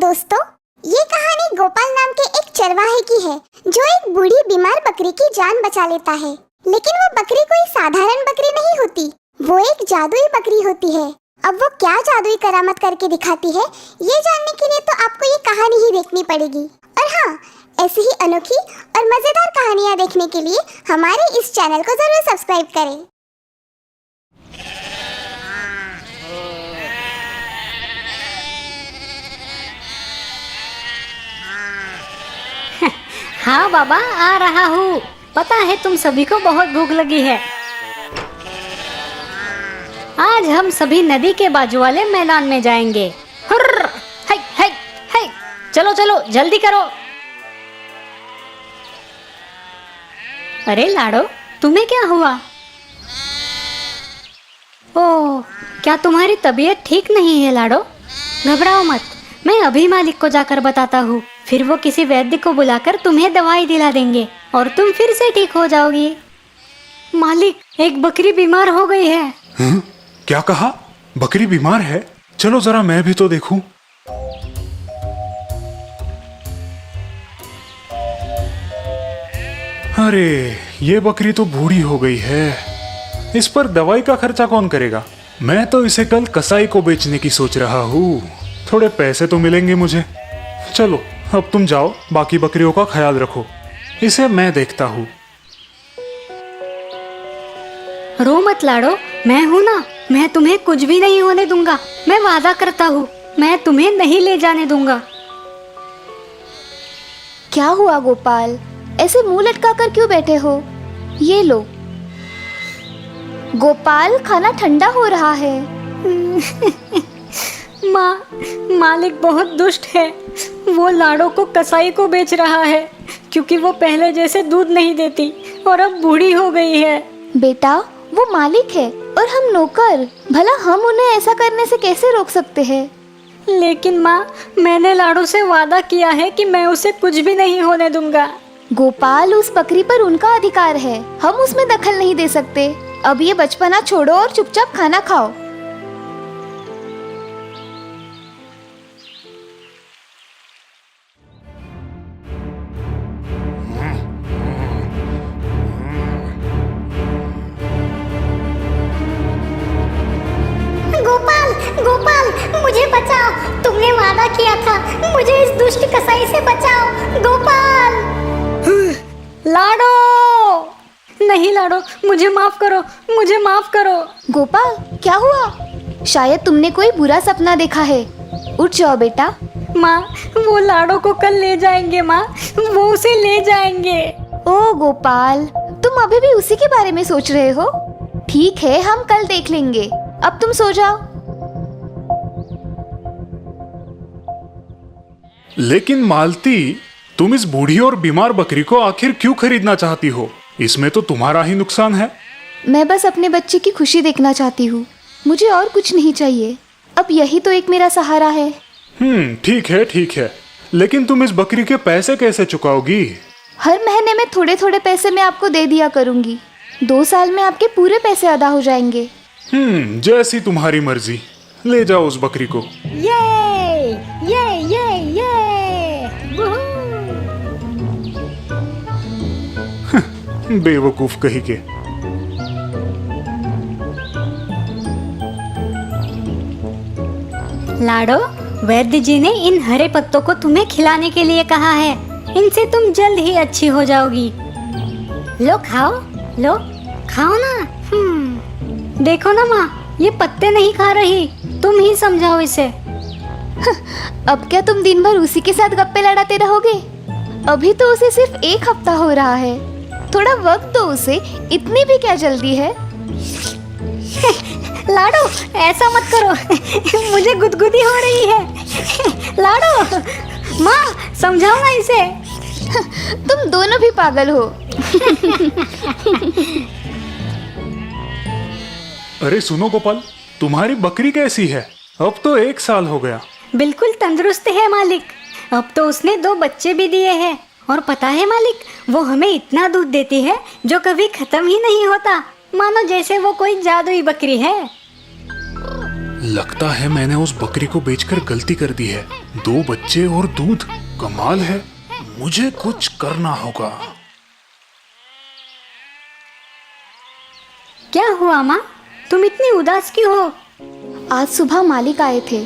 दोस्तों, ये कहानी गोपाल नाम के एक चरवाहे की है जो एक बूढ़ी बीमार बकरी की जान बचा लेता है। लेकिन वो बकरी कोई साधारण बकरी नहीं होती, वो एक जादुई बकरी होती है। अब वो क्या जादुई करामत करके दिखाती है, ये जानने के लिए तो आपको ये कहानी ही देखनी पड़ेगी। और हाँ, ऐसी ही अनोखी और मजेदार कहानियाँ देखने के लिए हमारे इस चैनल को जरूर सब्सक्राइब करें। हाँ बाबा, आ रहा हूँ। पता है तुम सभी को बहुत भूख लगी है। आज हम सभी नदी के बाजू वाले मैदान में जाएंगे। हुर्र, हाय हाय हाय, चलो चलो जल्दी करो। अरे लाडो, तुम्हें क्या हुआ? ओह, क्या तुम्हारी तबीयत ठीक नहीं है लाडो? घबराओ मत, मैं अभी मालिक को जाकर बताता हूँ। फिर वो किसी वैद्य को बुलाकर तुम्हें दवाई दिला देंगे और तुम फिर से ठीक हो जाओगी। मालिक, एक बकरी बीमार हो गई है। क्या कहा? बकरी बीमार है? चलो जरा मैं भी तो देखूं। अरे, ये बकरी तो बूढ़ी हो गई है। इस पर दवाई का खर्चा कौन करेगा? मैं तो इसे कल कसाई को बेचने की सोच रहा हूँ। थोड़े पैसे तो मिलेंगे मुझे। चलो अब तुम जाओ, बाकी बकरियों का ख्याल रखो। इसे मैं देखता हूँ। रो मत लाडो, मैं हूँ ना। मैं तुम्हें कुछ भी नहीं होने दूंगा। मैं वादा करता हूँ, मैं तुम्हें नहीं ले जाने दूंगा। क्या हुआ गोपाल, ऐसे मुंह लटका कर क्यों बैठे हो? ये लो गोपाल, खाना ठंडा हो रहा है। माँ, मालिक बहुत दुष्ट है। वो लाडो को कसाई को बेच रहा है क्योंकि वो पहले जैसे दूध नहीं देती और अब बूढ़ी हो गई है। बेटा, वो मालिक है और हम नौकर, भला हम उन्हें ऐसा करने से कैसे रोक सकते हैं? लेकिन माँ, मैंने लाडो से वादा किया है कि मैं उसे कुछ भी नहीं होने दूंगा। गोपाल, उस बकरी पर उनका अधिकार है, हम उसमें दखल नहीं दे सकते। अब ये बचपना छोड़ो और चुपचाप खाना खाओ। गोपाल, गोपाल, मुझे बचाओ। तुमने वादा किया था, मुझे इस दुष्ट कसाई से बचाओ। गोपाल! लाडो! नहीं लाडो, मुझे माफ करो, मुझे माफ करो। गोपाल, क्या हुआ? शायद तुमने कोई बुरा सपना देखा है। उठ जाओ बेटा। माँ, वो लाडो को कल ले जाएंगे। माँ, वो उसे ले जाएंगे। ओ गोपाल, तुम अभी भी उसी के बारे में सोच रहे हो? ठीक है, हम कल देख लेंगे। अब तुम सो जाओ। लेकिन मालती, तुम इस बूढ़ी और बीमार बकरी को आखिर क्यों खरीदना चाहती हो? इसमें तो तुम्हारा ही नुकसान है। मैं बस अपने बच्चे की खुशी देखना चाहती हूँ, मुझे और कुछ नहीं चाहिए। अब यही तो एक मेरा सहारा है। ठीक है ठीक है, लेकिन तुम इस बकरी के पैसे कैसे चुकाओगी? हर महीने में थोड़े थोड़े पैसे मैं आपको दे दिया करूँगी। 2 साल में आपके पूरे पैसे अदा हो जाएंगे। जैसी तुम्हारी मर्जी। ले जाओ उस बकरी को। ये बेवकूफ कही के। लाडो, वैद्य जी ने इन हरे पत्तों को तुम्हें खिलाने के लिए कहा है। इनसे तुम जल्द ही अच्छी हो जाओगी। लो खाओ, लो खाओ ना। देखो ना माँ, ये पत्ते नहीं खा रही, तुम ही समझाओ इसे। अब क्या तुम दिन भर उसी के साथ गप्पे लड़ाते रहोगे? अभी तो उसे सिर्फ 1 हफ्ता हो रहा है, थोड़ा वक्त दो उसे, इतनी भी क्या जल्दी है? लाडो, ऐसा मत करो, मुझे गुदगुदी हो रही है। लाडो, माँ समझाओ ना इसे। तुम दोनों भी पागल हो। अरे सुनो गोपाल, तुम्हारी बकरी कैसी है? अब तो 1 साल हो गया। बिल्कुल तंदुरुस्त है मालिक। अब तो उसने 2 बच्चे भी दिए हैं। और पता है मालिक, वो हमें इतना दूध देती है जो कभी खत्म ही नहीं होता, मानो जैसे वो कोई जादुई बकरी है। लगता है मैंने उस बकरी को बेचकर गलती कर दी है। 2 बच्चे और दूध, कमाल है। मुझे कुछ करना होगा। क्या हुआ माँ, तुम इतनी उदास क्यों हो? आज सुबह मालिक आए थे।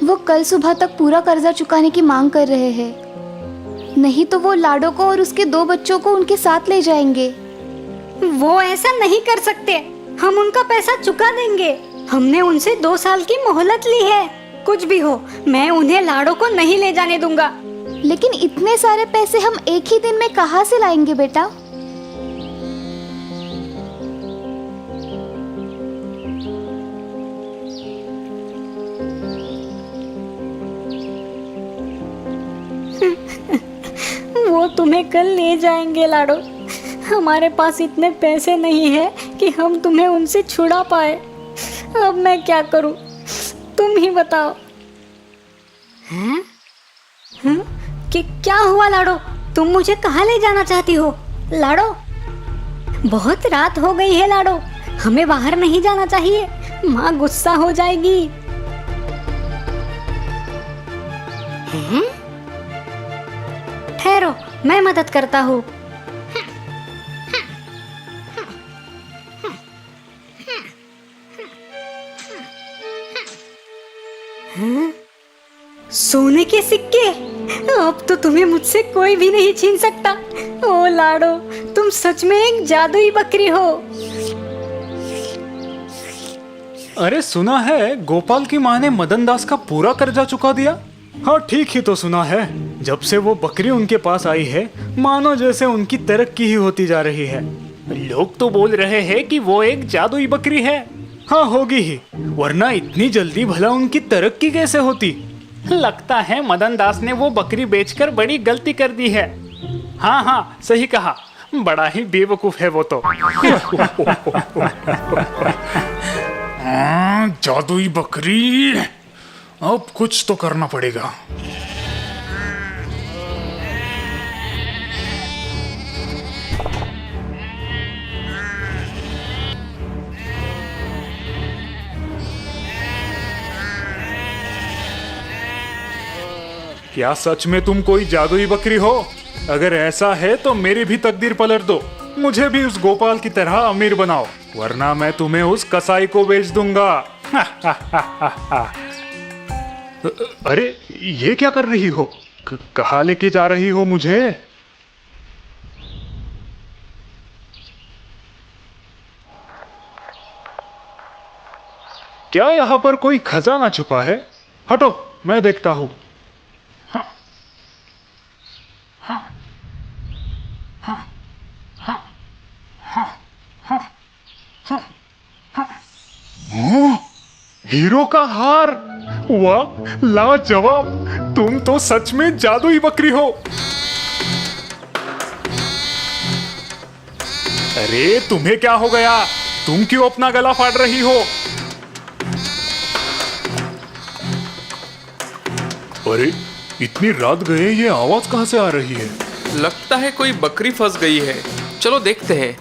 वो कल सुबह तक पूरा कर्जा चुकाने की मांग कर रहे हैं। नहीं तो वो लाडो को और उसके 2 बच्चों को उनके साथ ले जाएंगे। वो ऐसा नहीं कर सकते। हम उनका पैसा चुका देंगे। हमने उनसे 2 साल की मोहलत ली है। कुछ भी हो, मैं उन्हें लाडो को नहीं ले जाने दूंगा। लेकिन इतने सारे पैसे हम एक ही दिन में कहाँ से लाएंगे बेटा? वो तुम्हें कल ले जाएंगे लाडो। हमारे पास इतने पैसे नहीं है कि हम तुम्हें उनसे छुड़ा पाए। अब मैं क्या करूं, तुम ही बताओ। हैं? कि क्या हुआ लाडो? तुम मुझे कहाँ ले जाना चाहती हो लाडो? बहुत रात हो गई है लाडो, हमें बाहर नहीं जाना चाहिए। माँ गुस्सा हो जाएगी। हैं? ठहरो, मैं मदद करता हूँ। सोने के सिक्के, अब तो तुम्हें मुझसे कोई भी नहीं छीन सकता। ओ लाडो, तुम सच में एक जादुई बकरी हो। अरे सुना है गोपाल की माँ ने मदन दास का पूरा कर्जा चुका दिया। हाँ ठीक ही तो सुना है। जब से वो बकरी उनके पास आई है, मानो जैसे उनकी तरक्की ही होती जा रही है। लोग तो बोल रहे हैं कि वो एक जादुई बकरी है। हाँ होगी ही, वरना इतनी जल्दी भला उनकी तरक्की कैसे होती। लगता है मदन दास ने वो बकरी बेचकर बड़ी गलती कर दी है। हाँ हाँ सही कहा, बड़ा ही बेवकूफ है वो तो। जादुई बकरी, अब कुछ तो करना पड़ेगा। क्या सच में तुम कोई जादुई बकरी हो? अगर ऐसा है तो मेरी भी तकदीर पलट दो। मुझे भी उस गोपाल की तरह अमीर बनाओ, वरना मैं तुम्हें उस कसाई को बेच दूंगा। अरे ये क्या कर रही हो? कहाँ लेके जा रही हो मुझे? क्या यहाँ पर कोई खजाना छुपा है? हटो, मैं देखता हूँ। हीरो का हार, वाह लाजवाब। तुम तो सच में जादुई बकरी हो। अरे तुम्हें क्या हो गया? तुम क्यों अपना गला फाड़ रही हो? अरे इतनी रात गए, ये आवाज कहां से आ रही है? लगता है कोई बकरी फंस गई है। चलो देखते हैं।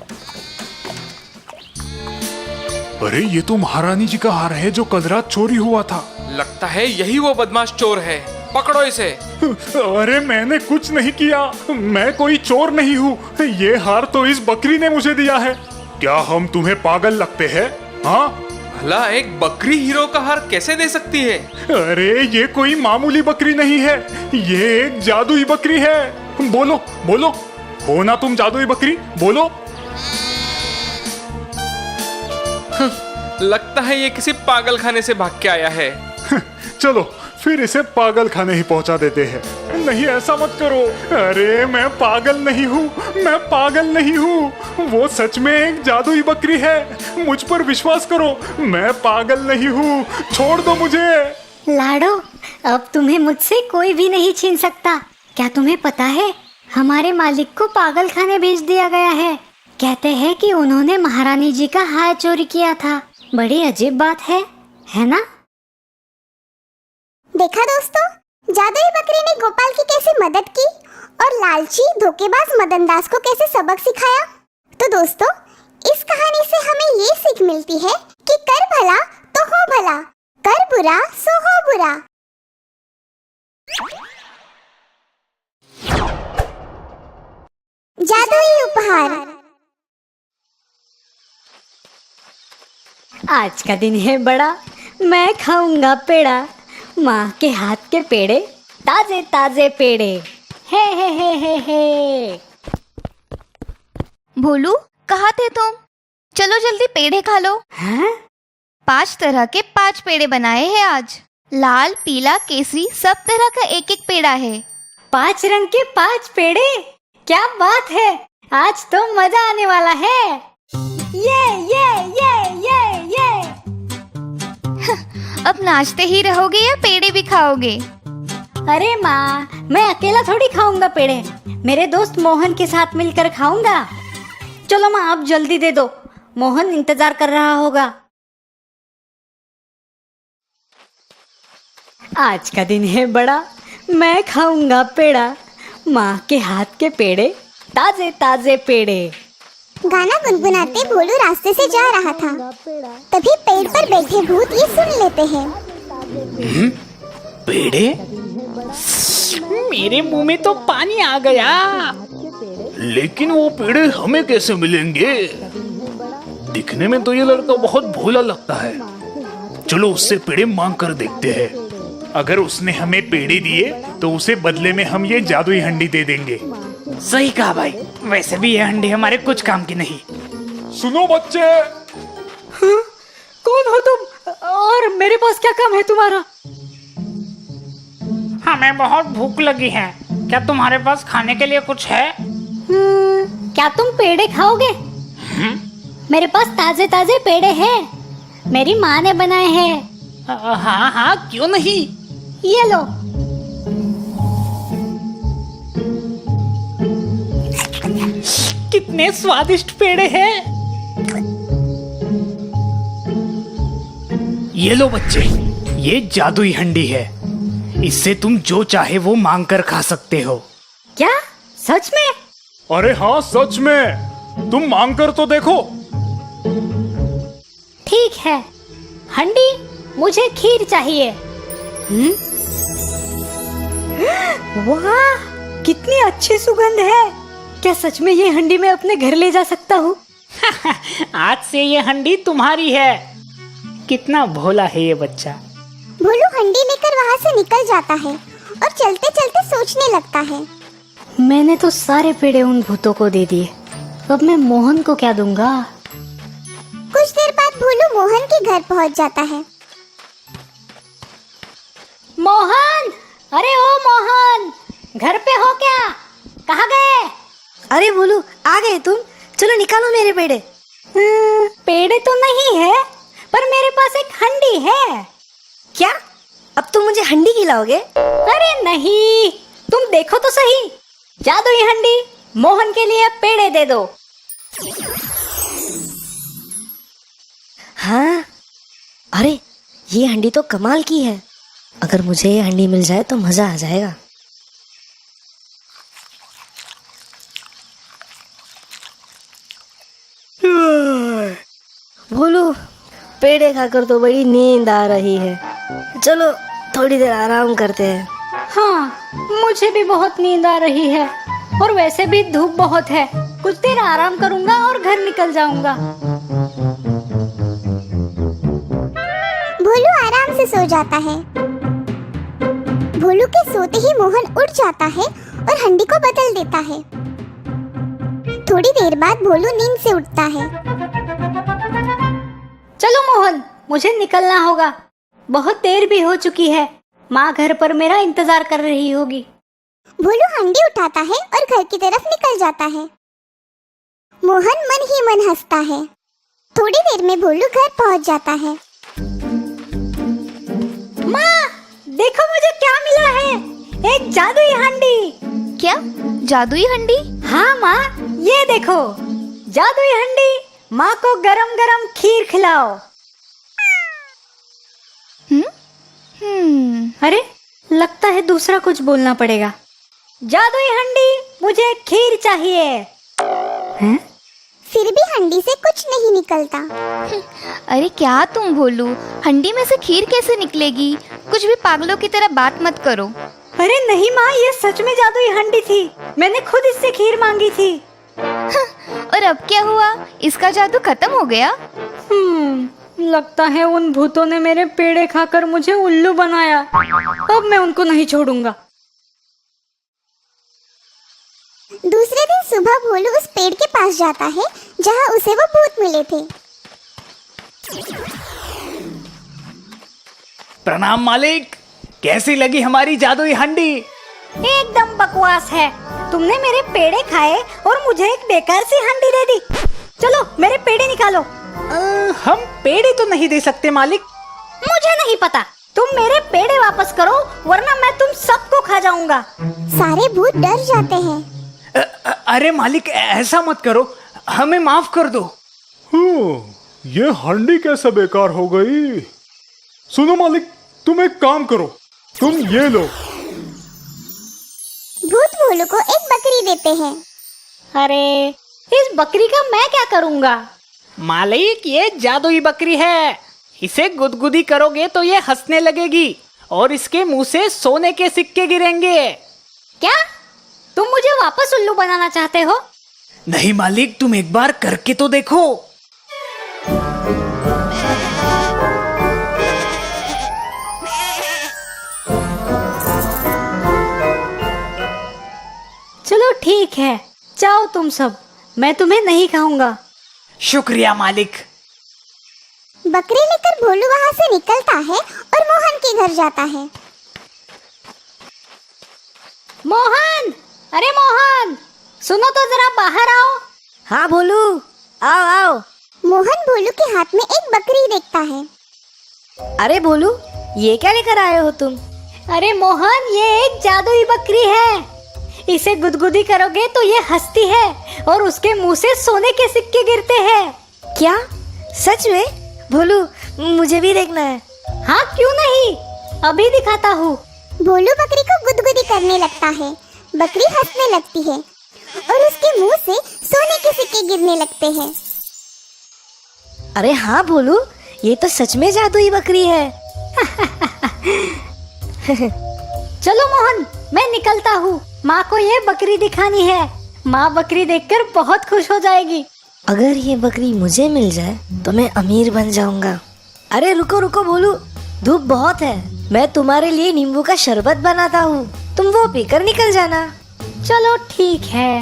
अरे ये तो महारानी जी का हार है जो कल रात चोरी हुआ था। लगता है यही वो बदमाश चोर है। पकड़ो इसे। अरे मैंने कुछ नहीं किया, मैं कोई चोर नहीं हूँ। ये हार तो इस बकरी ने मुझे दिया है। क्या हम तुम्हें पागल लगते हैं? हाँ, भला एक बकरी हीरो का हार कैसे दे सकती है? अरे ये कोई मामूली बकरी नहीं है, ये एक जादुई बकरी है। बोलो बोलो, हो ना तुम जादुई बकरी? बोलो। लगता है ये किसी पागल खाने से भाग के आया है। चलो फिर इसे पागल खाने ही पहुंचा देते हैं। नहीं ऐसा मत करो। अरे मैं पागल नहीं हूँ, मैं पागल नहीं हूँ। वो सच में एक जादुई बकरी है। मुझ पर विश्वास करो, मैं पागल नहीं हूँ। छोड़ दो मुझे। लाडो, अब तुम्हें मुझसे कोई भी नहीं छीन सकता। क्या तुम्हें पता है, हमारे मालिक को पागल खाने भेज दिया गया है। कहते हैं कि उन्होंने महारानी जी का हार चोरी किया था। बड़ी अजीब बात है ना? देखा दोस्तों, जादुई बकरी ने गोपाल की कैसे मदद की और लालची धोखेबाज मदन दास को कैसे सबक सिखाया। तो दोस्तों, इस कहानी से हमें ये सीख मिलती है कि कर भला तो हो भला, कर बुरा सो हो बुरा। जादुई उपहार। आज का दिन है बड़ा, मैं खाऊंगा पेड़ा, माँ के हाथ के पेड़े, ताजे ताजे पेड़े। हे। भोलू, कहाँ थे तुम? चलो जल्दी पेड़े खा लो। हाँ? 5 तरह के 5 पेड़े बनाए हैं आज। लाल, पीला, केसरी, सब तरह का एक एक पेड़ा है। 5 रंग के 5 पेड़े, क्या बात है। आज तो मजा आने वाला है। ये। अब नाचते ही रहोगे या पेड़े भी खाओगे? अरे माँ, मैं अकेला थोड़ी खाऊंगा पेड़े, मेरे दोस्त मोहन के साथ मिलकर खाऊंगा। चलो माँ, आप जल्दी दे दो, मोहन इंतजार कर रहा होगा। आज का दिन है बड़ा, मैं खाऊंगा पेड़ा, माँ के हाथ के पेड़े, ताजे ताजे पेड़े। गाना गुनगुनाते भोलू रास्ते से जा रहा था। तभी पेड़ पर बैठे भूत ये सुन लेते हैं। पेड़े? मेरे मुंह में तो पानी आ गया। लेकिन वो पेड़े हमें कैसे मिलेंगे? दिखने में तो ये लड़का बहुत भोला लगता है। चलो उससे पेड़े मांग कर देखते हैं। अगर उसने हमें पेड़े दिए तो उसे बदले में हम ये जादुई हंडी दे देंगे। सही कहा भाई। वैसे भी ये हंडी हमारे कुछ काम की नहीं। सुनो बच्चे। कौन हो तुम और मेरे पास क्या काम है तुम्हारा? हमें बहुत भूख लगी है, क्या तुम्हारे पास खाने के लिए कुछ है? क्या तुम पेड़े खाओगे? मेरे पास ताजे ताजे पेड़े हैं, मेरी माँ ने बनाए हैं। हाँ, क्यों नहीं। ये लो। कितने स्वादिष्ट पेड़े हैं। ये लो बच्चे, ये जादुई हंडी है। इससे तुम जो चाहे वो मांग कर खा सकते हो। क्या सच में? अरे हाँ, सच में। तुम मांग कर तो देखो। ठीक है, हंडी, मुझे खीर चाहिए। वाह, कितनी अच्छी सुगंध है। क्या सच में ये हंडी मैं अपने घर ले जा सकता हूँ? आज से ये हंडी तुम्हारी है। कितना भोला है ये बच्चा। भोलू हंडी लेकर वहाँ से निकल जाता है और चलते चलते सोचने लगता है। मैंने तो सारे पेड़े उन भूतों को दे दिए, अब मैं मोहन को क्या दूंगा? कुछ देर बाद भोलू मोहन के घर पहुँच जाता है। मोहन, अरे ओ मोहन, घर पे हो क्या? कहाँ गए? अरे भोलू, आ गए तुम। चलो निकालो मेरे पेड़े। पेड़े तो नहीं है, पर मेरे पास एक हंडी है। क्या? अब तुम मुझे हंडी खिलाओगे? अरे नहीं, तुम देखो तो सही, जादुई हंडी। मोहन के लिए पेड़े दे दो। हाँ, अरे ये हंडी तो कमाल की है। अगर मुझे ये हंडी मिल जाए तो मजा आ जाएगा। भोलू, पेड़े खाकर तो बड़ी नींद आ रही है। चलो थोड़ी देर आराम करते हैं। हाँ, मुझे भी बहुत नींद आ रही है, और वैसे भी धूप बहुत है। कुछ देर आराम करूंगा और घर निकल जाऊंगा। भोलू आराम से सो जाता है। भोलू के सोते ही मोहन उठ जाता है और हंडी को बदल देता है। थोड़ी देर बाद भोलू नींद से उठता है। चलो मोहन, मुझे निकलना होगा, बहुत देर भी हो चुकी है। माँ घर पर मेरा इंतजार कर रही होगी। भोलू हंडी उठाता है और घर की तरफ निकल जाता है। मोहन मन ही मन हंसता है। थोड़ी देर में भोलू घर पहुंच जाता है। माँ, देखो मुझे क्या मिला है, एक जादुई हंडी। क्या? जादुई हंडी? हाँ माँ, ये देखो, जादुई हंडी। माँ को गरम गरम खीर खिलाओ। अरे, लगता है दूसरा कुछ बोलना पड़ेगा। जादुई हंडी, मुझे खीर चाहिए। हैं? फिर भी हंडी से कुछ नहीं निकलता। अरे क्या तुम भोलू, हंडी में से खीर कैसे निकलेगी? कुछ भी पागलों की तरह बात मत करो। अरे नहीं माँ, ये सच में जादुई हंडी थी। मैंने खुद इससे खीर मांगी थी। और अब क्या हुआ? इसका जादू खत्म हो गया? लगता है उन भूतों ने मेरे पेड़े खाकर मुझे उल्लू बनाया। अब मैं उनको नहीं छोड़ूंगा। दूसरे दिन सुबह भोलू उस पेड़ के पास जाता है जहाँ उसे वो भूत मिले थे। प्रणाम मालिक, कैसी लगी हमारी जादुई हंडी? एकदम बकवास है। तुमने मेरे पेड़े खाए और मुझे एक बेकार सी हंडी दे दी। चलो मेरे पेड़े निकालो। हम पेड़े तो नहीं दे सकते मालिक। मुझे नहीं पता, तुम मेरे पेड़े वापस करो वरना मैं तुम सबको खा जाऊंगा। सारे भूत डर जाते हैं। अरे मालिक, ऐसा मत करो, हमें माफ कर दो। ये हंडी कैसे बेकार हो गई? सुनो मालिक, तुम एक काम करो, तुम ये लो। भूत भोलू को एक बकरी देते हैं। अरे इस बकरी का मैं क्या करूंगा? मालिक, ये जादुई बकरी है। इसे गुदगुदी करोगे तो ये हंसने लगेगी और इसके मुंह से सोने के सिक्के गिरेंगे। क्या तुम मुझे वापस उल्लू बनाना चाहते हो? नहीं मालिक, तुम एक बार करके तो देखो। चलो ठीक है, जाओ तुम सब, मैं तुम्हें नहीं खाऊंगा। शुक्रिया मालिक। बकरी लेकर भोलू वहाँ से निकलता है और मोहन के घर जाता है। मोहन, अरे मोहन, सुनो तो जरा बाहर आओ। हाँ भोलू, आओ आओ। मोहन भोलू के हाथ में एक बकरी देखता है। अरे भोलू, ये क्या लेकर आए हो तुम? अरे मोहन, ये एक जादुई बकरी है। इसे गुदगुदी करोगे तो ये हंसती है और उसके मुंह से सोने के सिक्के गिरते हैं। क्या सच में? भोलू, मुझे भी देखना है। हाँ क्यों नहीं, अभी दिखाता हूँ। भोलू बकरी को गुदगुदी करने लगता है। बकरी हंसने लगती है और उसके मुंह से सोने के सिक्के गिरने लगते हैं। अरे हाँ भोलू, ये तो सच में जादुई बकरी है। चलो मोहन, मैं निकलता हूँ। माँ को ये बकरी दिखानी है। माँ बकरी देखकर बहुत खुश हो जाएगी। अगर ये बकरी मुझे मिल जाए तो मैं अमीर बन जाऊंगा। अरे रुको रुको भोलू, धूप बहुत है। मैं तुम्हारे लिए नींबू का शरबत बनाता हूँ, तुम वो पीकर निकल जाना। चलो ठीक है।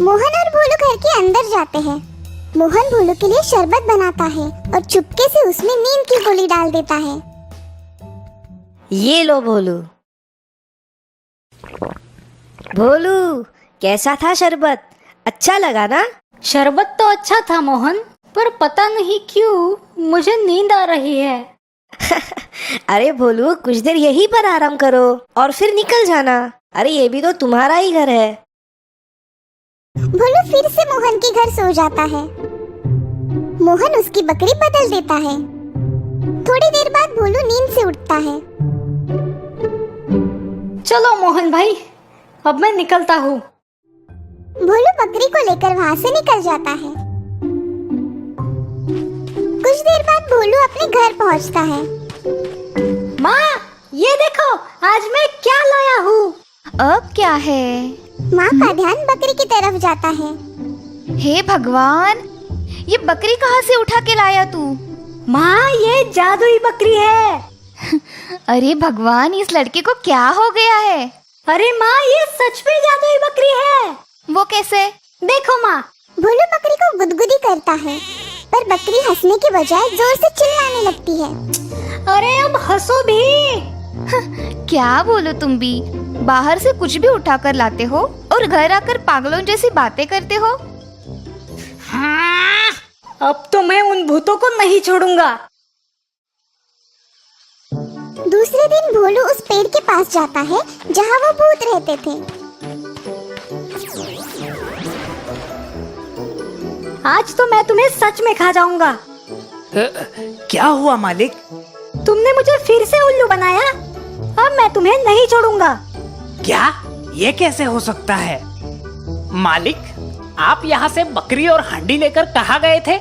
मोहन और भोलू घर के अंदर जाते हैं। मोहन भोलू के लिए शरबत बनाता है और चुपके से उसमें नीम की गोली डाल देता है। ये लो भोलू। भोलू, कैसा था शरबत? अच्छा लगा ना? शरबत तो अच्छा था मोहन, पर पता नहीं क्यों मुझे नींद आ रही है। अरे भोलू, कुछ देर यहीं पर आराम करो और फिर निकल जाना। अरे ये भी तो तुम्हारा ही घर है। भोलू फिर से मोहन के घर सो जाता है। मोहन उसकी बकरी बदल देता है। थोड़ी देर बाद भोलू नींद से उठता है। चलो मोहन भाई, अब मैं निकलता हूँ। भोलू बकरी को लेकर वहाँ से निकल जाता है। कुछ देर बाद भोलू अपने घर पहुँचता है। माँ, ये देखो आज मैं क्या लाया हूँ। अब क्या है? माँ का ध्यान बकरी की तरफ जाता है। हे भगवान, ये बकरी कहाँ से उठा के लाया तू? माँ, ये जादुई बकरी है। अरे भगवान, इस लड़के को क्या हो गया है? अरे माँ, ये सच में जादुई बकरी है। वो कैसे? देखो माँ। भोलू बकरी को गुदगुदी करता है, पर बकरी हंसने के बजाय जोर से चिल्लाने लगती है। अरे अब हंसो भी। क्या बोलो तुम भी? बाहर से कुछ भी उठा कर लाते हो और घर आकर पागलों जैसी बातें करते हो। हाँ, अब तो मैं उन भूतों को नहीं छोड़ूंगा। दूसरे दिन भोलू उस पेड़ के पास जाता है जहाँ वो भूत रहते थे। आज तो मैं तुम्हें सच में खा जाऊंगा। क्या हुआ मालिक? तुमने मुझे फिर से उल्लू बनाया। अब मैं तुम्हें नहीं छोड़ूंगा। क्या? ये कैसे हो सकता है? मालिक, आप यहाँ से बकरी और हांडी लेकर कहाँ गए थे?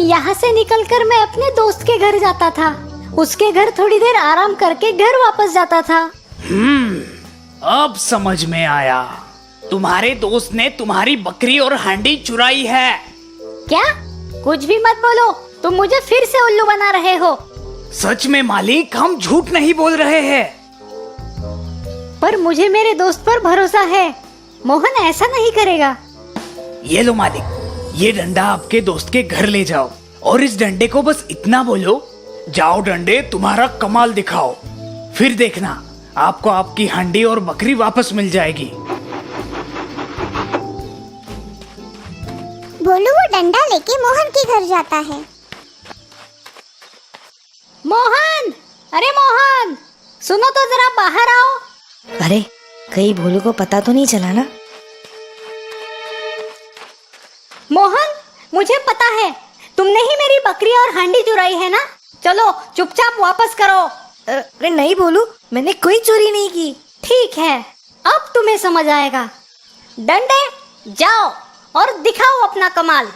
यहाँ से निकलकर मैं अपने दोस्त के घर जाता था। उसके घर थोड़ी देर आराम करके घर वापस जाता था। अब समझ में आया, तुम्हारे दोस्त ने तुम्हारी बकरी और हांडी चुराई है। क्या? कुछ भी मत बोलो, तुम मुझे फिर से उल्लू बना रहे हो। सच में मालिक, हम झूठ नहीं बोल रहे हैं। पर मुझे मेरे दोस्त पर भरोसा है, मोहन ऐसा नहीं करेगा। ये लो मालिक, ये डंडा आपके दोस्त के घर ले जाओ और इस डंडे को बस इतना बोलो, जाओ डंडे तुम्हारा कमाल दिखाओ। फिर देखना, आपको आपकी हांडी और बकरी वापस मिल जाएगी। भोलू वो डंडा लेके मोहन के घर जाता है। मोहन, अरे मोहन, सुनो तो जरा बाहर आओ। अरे कहीं भोलू को पता तो नहीं चला ना? मोहन, मुझे पता है तुमने ही मेरी बकरी और हांडी चुराई है ना। चलो चुपचाप वापस करो। अरे नहीं भोलू, मैंने कोई चोरी नहीं की। ठीक है, अब तुम्हें समझ आएगा। डंडे, जाओ और दिखाओ अपना कमाल।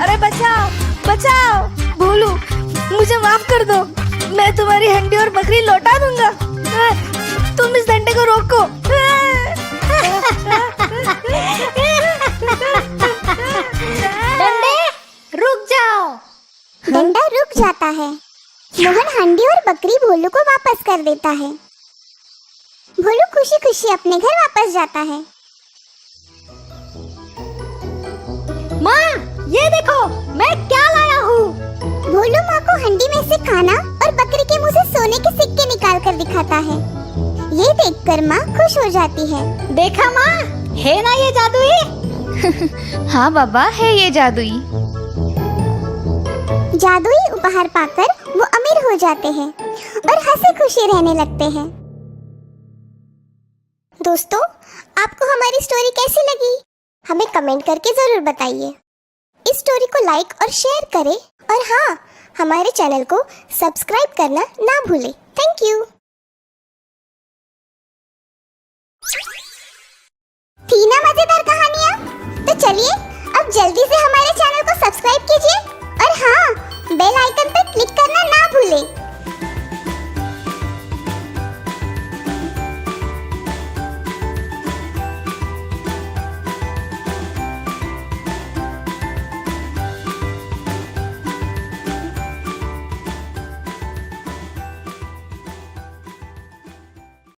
अरे बचाओ बचाओ, भोलू मुझे माफ कर दो, मैं तुम्हारी हंडी और बकरी लौटा दूंगा। तुम इस डंडे को रोको। डंडे, रुक जाओ। डंडा रुक जाता है। मोहन हांडी और बकरी भोलू को वापस कर देता है। भोलू खुशी खुशी अपने घर वापस जाता है। माँ, ये देखो मैं क्या लाया हूँ। भोलू माँ को हंडी में से खाना और बकरी के मुंह से सोने के सिक्के निकाल कर दिखाता है। ये देखकर माँ खुश हो जाती है। देखा माँ, है ना ये जादुई? हाँ बाबा, है ये जादुई। जादुई उपहार पाकर वो अमीर हो जाते हैं और हंसी खुशी रहने लगते हैं। दोस्तों, आपको हमारी स्टोरी कैसी लगी? हमें कमेंट करके जरूर बताइए। इस स्टोरी को लाइक और शेयर करें और हाँ, हमारे चैनल को सब्सक्राइब करना ना भूलें। Thank you. थी ना मजेदार